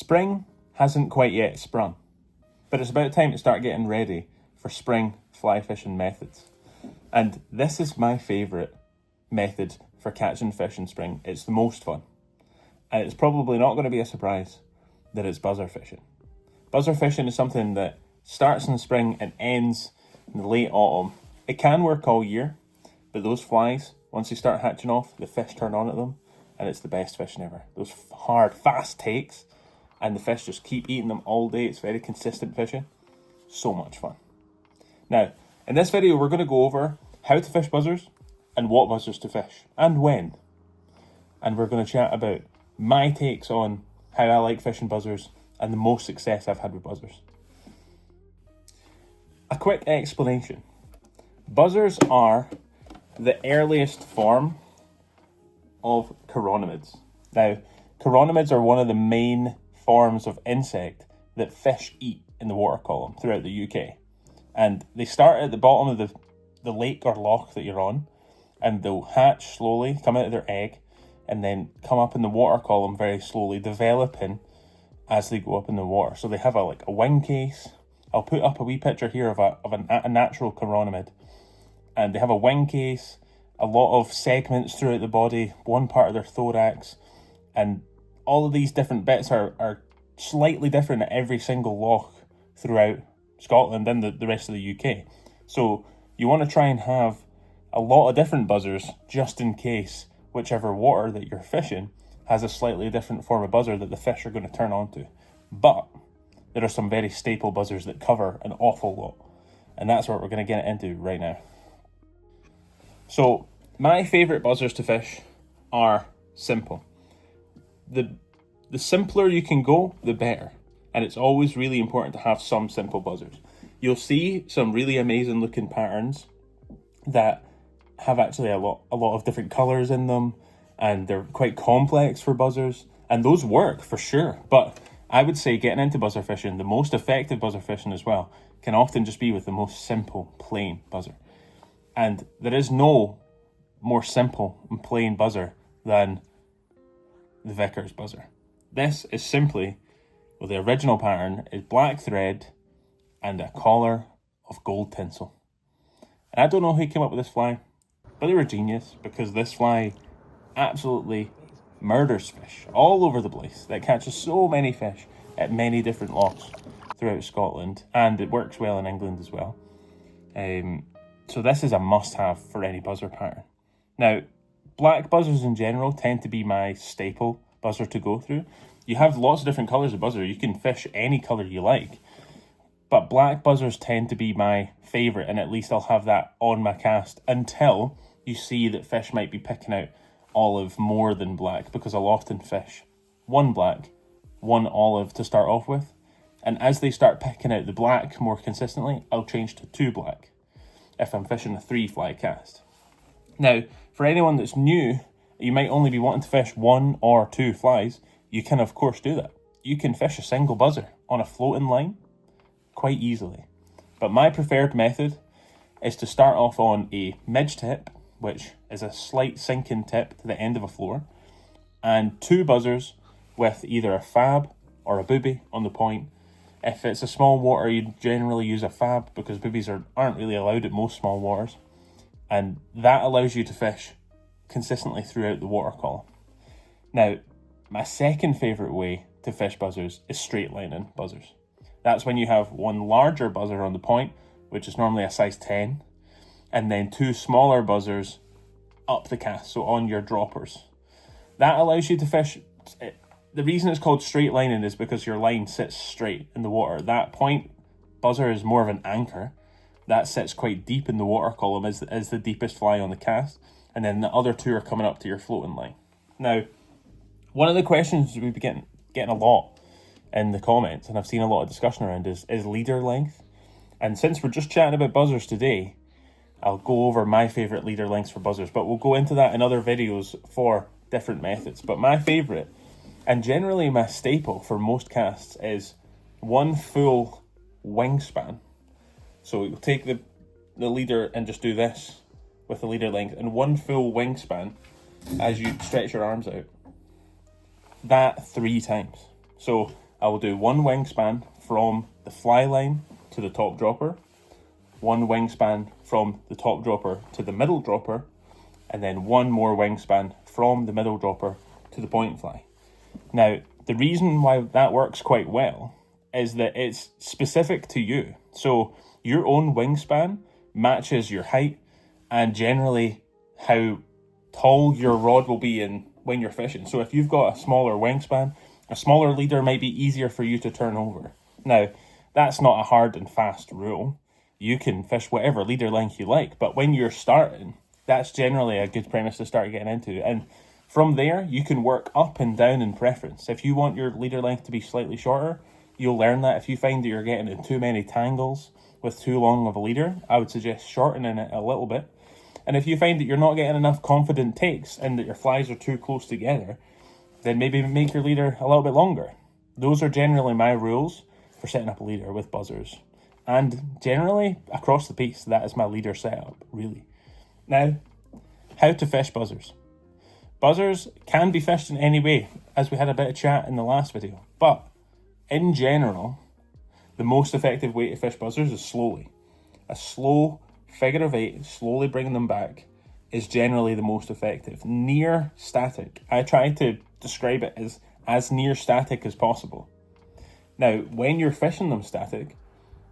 Spring hasn't quite yet sprung, but it's about time to start getting ready for spring fly fishing methods. And this is my favourite method for catching fish in spring. It's the most fun. And it's probably not going to be a surprise that it's buzzer fishing. Buzzer fishing is something that starts in the spring and ends in the late autumn. It can work all year, but those flies, once they start hatching off, the fish turn on at them, and it's the best fishing ever. Those hard, fast takes, and the fish just keep eating them all day. It's very consistent fishing. So much fun. Now, in this video, we're going to go over how to fish buzzers and what buzzers to fish and when. And we're going to chat about my takes on how I like fishing buzzers and the most success I've had with buzzers. A quick explanation. Buzzers are the earliest form of chironomids. Now, chironomids are one of the main forms of insect that fish eat in the water column throughout the UK. And they start at the bottom of the lake or loch that you're on, and they'll hatch slowly, come out of their egg, and then come up in the water column very slowly, developing as they go up in the water. So they have a wing case. I'll put up a wee picture here of a natural chironomid. And they have a wing case, a lot of segments throughout the body, one part of their thorax, and all of these different bits are slightly different at every single loch throughout Scotland and the rest of the UK. So you want to try and have a lot of different buzzers just in case whichever water that you're fishing has a slightly different form of buzzer that the fish are going to turn on to. But there are some very staple buzzers that cover an awful lot. And that's what we're going to get into right now. So my favourite buzzers to fish are simple. The simpler you can go, the better. And it's always really important to have some simple buzzers. You'll see some really amazing looking patterns that have actually a lot of different colours in them, and they're quite complex for buzzers, and those work for sure. But I would say getting into buzzer fishing, the most effective buzzer fishing as well, can often just be with the most simple, plain buzzer. And there is no more simple and plain buzzer than the Vickers buzzer. This is simply, well, the original pattern is black thread and a collar of gold tinsel. And I don't know who came up with this fly, but they were genius, because this fly absolutely murders fish all over the place. That catches so many fish at many different lochs throughout Scotland, and it works well in England as well. So this is a must-have for any buzzer pattern. Now, black buzzers in general tend to be my staple buzzer to go through. You have lots of different colours of buzzer. You can fish any colour you like. But black buzzers tend to be my favourite, and at least I'll have that on my cast until you see that fish might be picking out olive more than black, because I'll often fish one black, one olive to start off with. And as they start picking out the black more consistently, I'll change to two black if I'm fishing a 3-fly cast. Now, for anyone that's new, you might only be wanting to fish 1 or 2 flies. You can, of course, do that. You can fish a single buzzer on a floating line quite easily. But my preferred method is to start off on a midge tip, which is a slight sinking tip to the end of a floor, and 2 buzzers with either a fab or a booby on the point. If it's a small water, you generally use a fab, because boobies aren't really allowed at most small waters. And that allows you to fish consistently throughout the water column. Now, my second favourite way to fish buzzers is straight lining buzzers. That's when you have one larger buzzer on the point, which is normally a size 10, and then 2 smaller buzzers up the cast, so on your droppers. That allows you to fish. The reason it's called straight lining is because your line sits straight in the water. That point buzzer is more of an anchor. That sits quite deep in the water column as the deepest fly on the cast. And then the other 2 are coming up to your floating line. Now, one of the questions we've been getting a lot in the comments, and I've seen a lot of discussion around, is leader length. And since we're just chatting about buzzers today, I'll go over my favourite leader lengths for buzzers. But we'll go into that in other videos for different methods. But my favourite, and generally my staple for most casts, is 1 full wingspan. So we'll take the leader and just do this with the leader length, and 1 full wingspan as you stretch your arms out. That 3 times. So I will do one wingspan from the fly line to the top dropper, one wingspan from the top dropper to the middle dropper, and then one more wingspan from the middle dropper to the point fly. Now, the reason why that works quite well is that it's specific to you. So your own wingspan matches your height and generally how tall your rod will be in when you're fishing. So if you've got a smaller wingspan, a smaller leader might be easier for you to turn over. Now, that's not a hard and fast rule. You can fish whatever leader length you like, but when you're starting, that's generally a good premise to start getting into. And from there, you can work up and down in preference. If you want your leader length to be slightly shorter, you'll learn that. If you find that you're getting in too many tangles with too long of a leader, I would suggest shortening it a little bit. And if you find that you're not getting enough confident takes and that your flies are too close together, then maybe make your leader a little bit longer. Those are generally my rules for setting up a leader with buzzers. And generally, across the piece, that is my leader setup, really. Now, how to fish buzzers. Buzzers can be fished in any way, as we had a bit of chat in the last video. But, in general, the most effective way to fish buzzers is slowly. A slow figure of 8, slowly bringing them back, is generally the most effective. Near static. I try to describe it as near static as possible. Now, when you're fishing them static,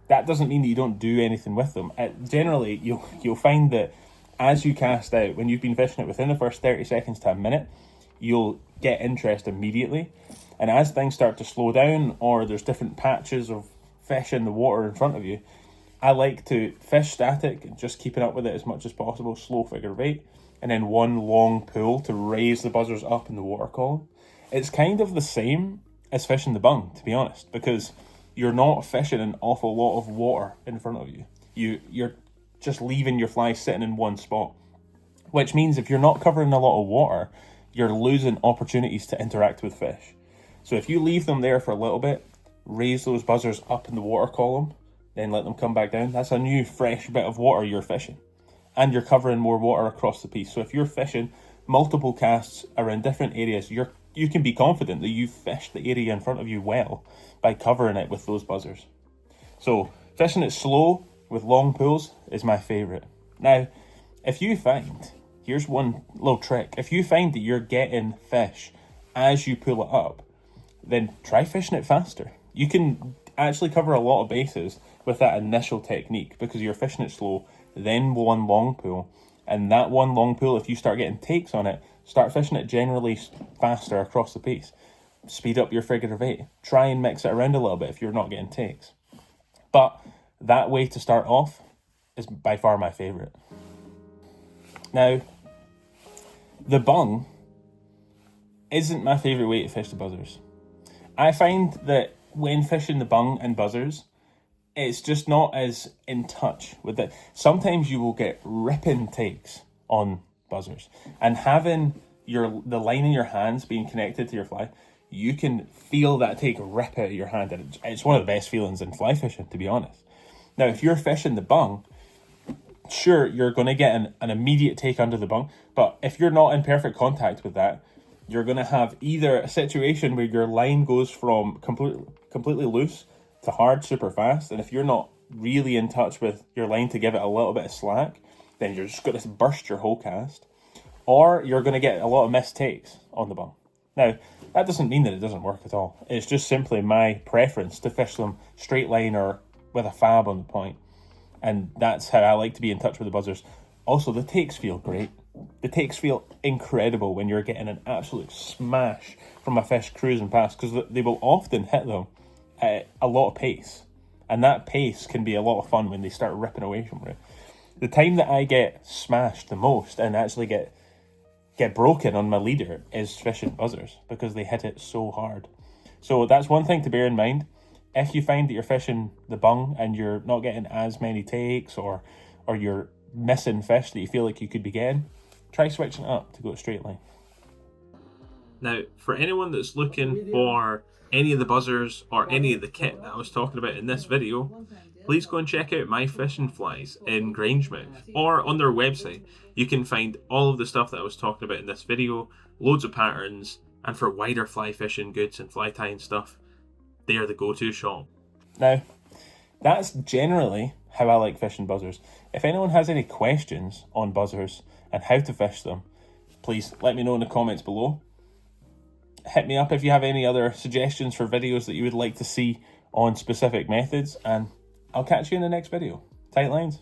that doesn't mean that you don't do anything with them. Generally, you'll find that as you cast out, when you've been fishing it within the first 30 seconds to a minute, you'll get interest immediately. And as things start to slow down, or there's different patches of fish in the water in front of you, I like to fish static and just keeping up with it as much as possible, slow figure of 8, and then one long pull to raise the buzzers up in the water column. It's kind of the same as fishing the bung, to be honest, because you're not fishing an awful lot of water in front of you. You're just leaving your fly sitting in one spot, which means if you're not covering a lot of water, you're losing opportunities to interact with fish. So if you leave them there for a little bit, raise those buzzers up in the water column, then let them come back down, that's a new fresh bit of water you're fishing. And you're covering more water across the piece. So if you're fishing multiple casts around different areas, you can be confident that you've fished the area in front of you well by covering it with those buzzers. So fishing it slow with long pulls is my favourite. Now, if you find, here's one little trick, if you find that you're getting fish as you pull it up, then try fishing it faster. You can actually cover a lot of bases with that initial technique because you're fishing it slow, then one long pull, and that one long pull, if you start getting takes on it, start fishing it generally faster across the piece. Speed up your figure of 8. Try and mix it around a little bit if you're not getting takes. But that way to start off is by far my favourite. Now, the bung isn't my favourite way to fish the buzzers. I find that when fishing the bung and buzzers, it's just not as in touch with it. Sometimes you will get ripping takes on buzzers, and having the line in your hands being connected to your fly, you can feel that take rip out of your hand, and it's one of the best feelings in fly fishing, to be honest. Now, if you're fishing the bung, sure, you're going to get an immediate take under the bung, but if you're not in perfect contact with that, you're going to have either a situation where your line goes from completely loose to hard super fast, and if you're not really in touch with your line to give it a little bit of slack, then you're just going to burst your whole cast, or you're going to get a lot of missed takes on the bung. Now, that doesn't mean that it doesn't work at all. It's just simply my preference to fish them straight line or with a fab on the point, and that's how I like to be in touch with the buzzers. Also, the takes feel great. The takes feel incredible when you're getting an absolute smash from a fish cruising past, because they will often hit them at a lot of pace, and that pace can be a lot of fun when they start ripping away from it. The time that I get smashed the most and actually get broken on my leader is fishing buzzers, because they hit it so hard. So that's one thing to bear in mind. If you find that you're fishing the bung and you're not getting as many takes, or you're missing fish that you feel like you could be getting, try switching it up to go straight line. Now, for anyone that's looking for any of the buzzers or any of the kit that I was talking about in this video, please go and check out My Fishing Flies in Grangemouth, or on their website. You can find all of the stuff that I was talking about in this video, loads of patterns, and for wider fly fishing goods and fly tying stuff, they are the go-to shot. Now, that's generally how I like fishing buzzers. If anyone has any questions on buzzers and how to fish them, please let me know in the comments below. Hit me up if you have any other suggestions for videos that you would like to see on specific methods, and I'll catch you in the next video. Tight lines.